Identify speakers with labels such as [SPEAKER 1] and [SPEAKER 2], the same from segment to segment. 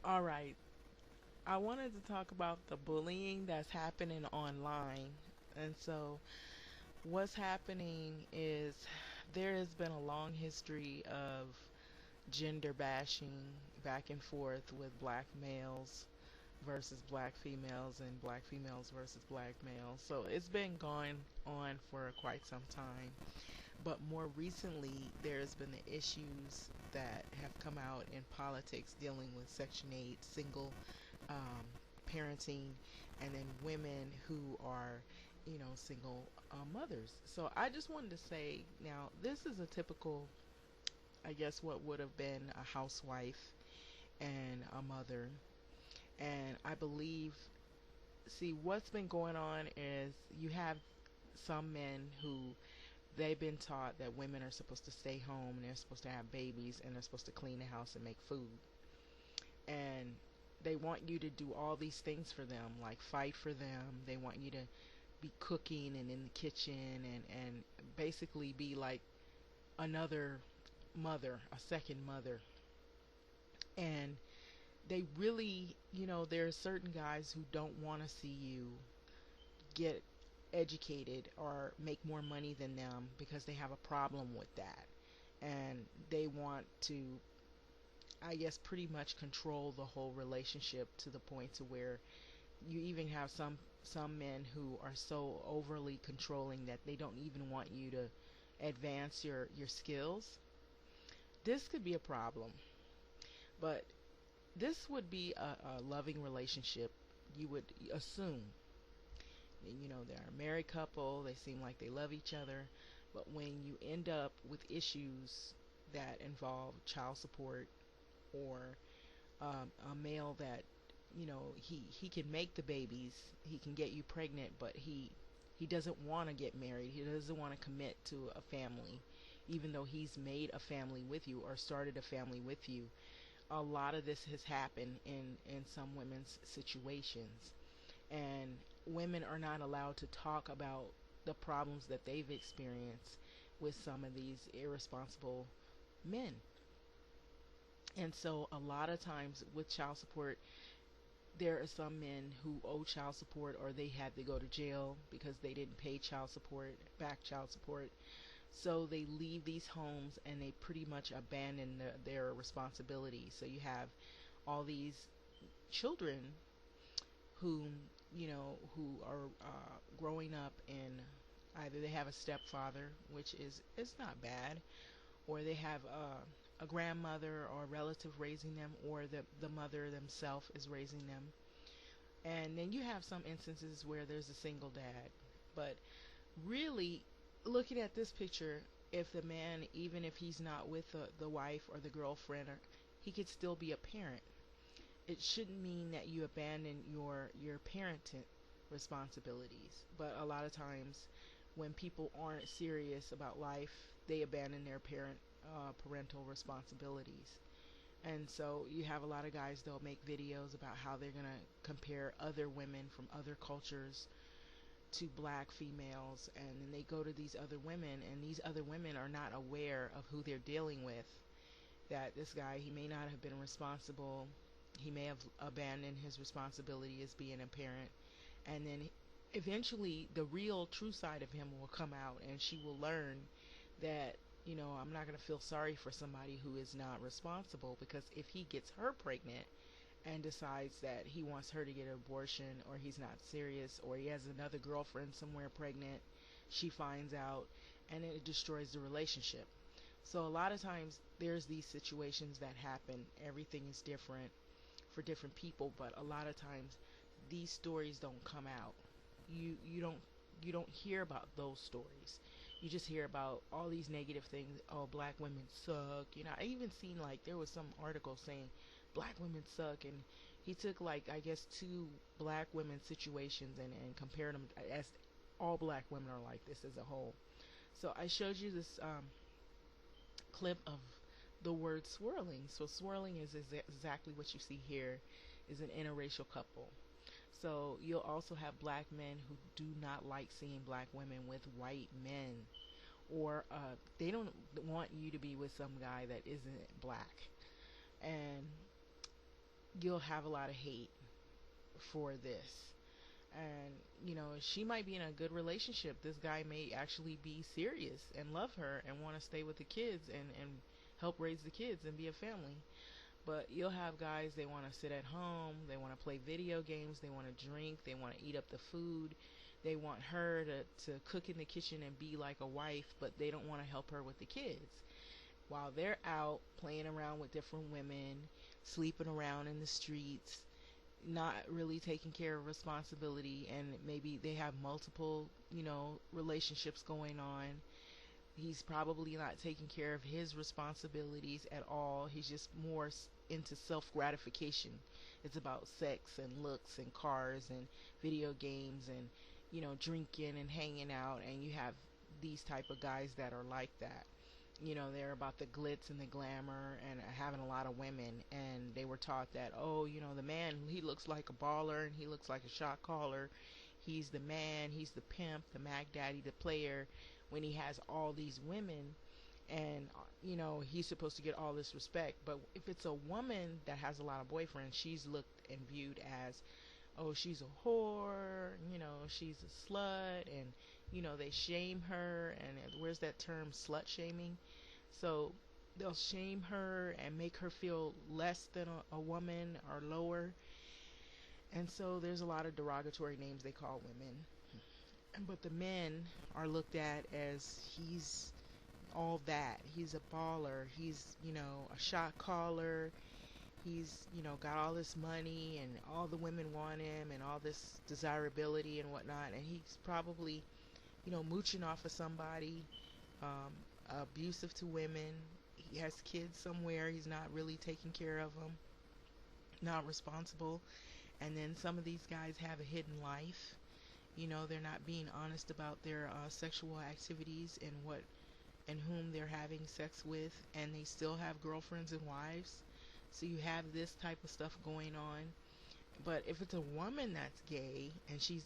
[SPEAKER 1] All right. I wanted to talk about the bullying that's happening online. And so, what's happening is there has been a long history of gender bashing back and forth with black males versus black females and black females versus black males. So, it's been going on for quite some time. But more recently, there's been the issues that have come out in politics dealing with Section 8, single um, parenting, and then women who are, single mothers. So I just wanted to say now, this is a typical, I guess, what would have been a housewife and a mother. And I believe, see, what's been going on is you have some men who they've been taught that women are supposed to stay home and they're supposed to have babies and they're supposed to clean the house and make food. And they want you to do all these things for them, like fight for them. They want you to be cooking and in the kitchen and basically be like another mother, a second mother. And they really, there are certain guys who don't want to see you get educated or make more money than them because they have a problem with that. And they want to, I guess, pretty much control the whole relationship to the point to where you even have some men who are so overly controlling that they don't even want you to advance your skills. This could be a problem, but this would be a loving relationship, you would assume. They're a married couple, they seem like they love each other, but when you end up with issues that involve child support or a male that he can make the babies, he can get you pregnant, but he doesn't want to get married, he doesn't want to commit to a family even though he's made a family with you or started a family with you. A lot of this has happened in some women's situations, and women are not allowed to talk about the problems that they've experienced with some of these irresponsible men. And so a lot of times with child support, there are some men who owe child support or they had to go to jail because they didn't pay child support, back child support. So they leave these homes and they pretty much abandon their responsibilities. So you have all these children who, who are growing up in either they have a stepfather, which is not bad, or they have a grandmother or a relative raising them, or the mother themselves is raising them. And then you have some instances where there's a single dad. But really, looking at this picture, if the man, even if he's not with the wife or the girlfriend, or, he could still be a parent. It shouldn't mean that you abandon your parenting responsibilities. But a lot of times, when people aren't serious about life, they abandon their parental responsibilities. And so you have a lot of guys, they'll make videos about how they're going to compare other women from other cultures to black females, and then they go to these other women, and these other women are not aware of who they're dealing with. That this guy, he may not have been responsible, he may have abandoned his responsibility as being a parent, and then eventually the real true side of him will come out, and she will learn that, I'm not going to feel sorry for somebody who is not responsible, because if he gets her pregnant and decides that he wants her to get an abortion, or he's not serious, or he has another girlfriend somewhere pregnant, she finds out, and it destroys the relationship. So a lot of times there's these situations that happen. Everything is different for different people, but a lot of times these stories don't come out. You don't hear about those stories. You just hear about all these negative things. Oh, black women suck. I even seen, like, there was some article saying black women suck, and he took, like, I guess two black women situations and compared them as all black women are like this as a whole. So I showed you this clip of the word swirling. So swirling is exactly what you see here, is an interracial couple. So you'll also have black men who do not like seeing black women with white men, or they don't want you to be with some guy that isn't black. And you'll have a lot of hate for this. And she might be in a good relationship. This guy may actually be serious and love her and want to stay with the kids and help raise the kids and be a family. But you'll have guys, they want to sit at home, they want to play video games, they want to drink, they want to eat up the food, they want her to cook in the kitchen and be like a wife, but they don't want to help her with the kids. While they're out playing around with different women, sleeping around in the streets, not really taking care of responsibility, and maybe they have multiple, relationships going on. He's probably not taking care of his responsibilities at all. He's just more into self gratification. It's about sex and looks and cars and video games and drinking and hanging out. And you have these type of guys that are like that. They're about the glitz and the glamour and having a lot of women. And they were taught that, oh, the man, he looks like a baller and he looks like a shot caller. He's the man, he's the pimp, the mag daddy, the player, when he has all these women. And he's supposed to get all this respect. But if it's a woman that has a lot of boyfriends, she's looked and viewed as, oh, she's a whore, she's a slut. And they shame her. And where's that term, slut shaming? So they'll shame her and make her feel less than a woman or lower. And so there's a lot of derogatory names they call women. But the men are looked at as, he's all that. He's a baller. He's, a shot caller. He's, got all this money and all the women want him and all this desirability and whatnot. And he's probably, mooching off of somebody, abusive to women. He has kids somewhere. He's not really taking care of them, not responsible. And then some of these guys have a hidden life. They're not being honest about their sexual activities and what and whom they're having sex with, and they still have girlfriends and wives. So you have this type of stuff going on. But if it's a woman that's gay and she's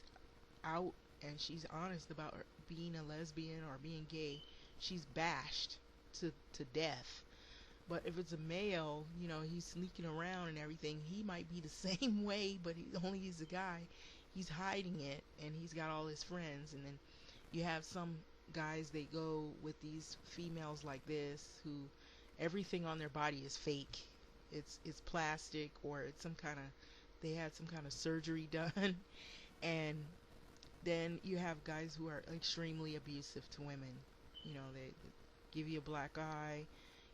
[SPEAKER 1] out and she's honest about being a lesbian or being gay, she's bashed to death. But if it's a male, he's sneaking around and everything, he might be the same way, but he's a guy. He's hiding it, and he's got all his friends. And then you have some guys, they go with these females like this, who everything on their body is fake. It's plastic, or it's they had some kind of surgery done. And then you have guys who are extremely abusive to women. They give you a black eye,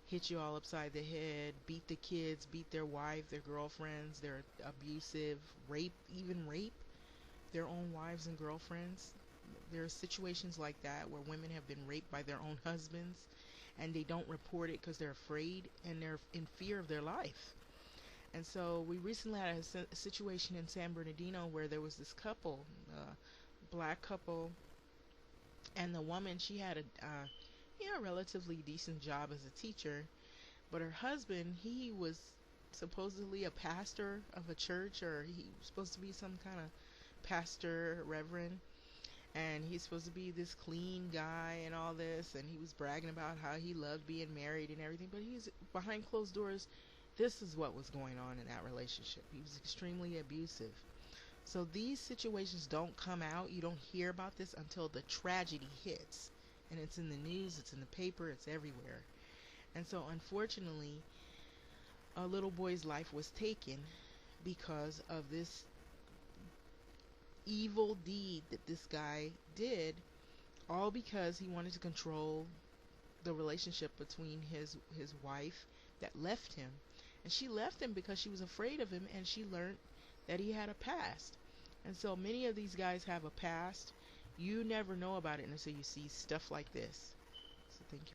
[SPEAKER 1] hit you all upside the head, beat the kids, beat their wife, their girlfriends. They're abusive, even rape their own wives and girlfriends. There are situations like that where women have been raped by their own husbands, and they don't report it because they're afraid and they're in fear of their life. And so we recently had a situation in San Bernardino where there was this couple, black couple, and the woman, she had a relatively decent job as a teacher, but her husband, he was supposedly a pastor of a church, or he was supposed to be some kind of pastor, reverend, and he's supposed to be this clean guy and all this, and he was bragging about how he loved being married and everything, but he's behind closed doors. This is what was going on in that relationship. He was extremely abusive. So these situations don't come out. You don't hear about this until the tragedy hits, and it's in the news, it's in the paper, it's everywhere. And so unfortunately, a little boy's life was taken because of this evil deed that this guy did, all because he wanted to control the relationship between his wife that left him. And she left him because she was afraid of him, and she learned that he had a past. And so many of these guys have a past. You never know about it until you see stuff like this.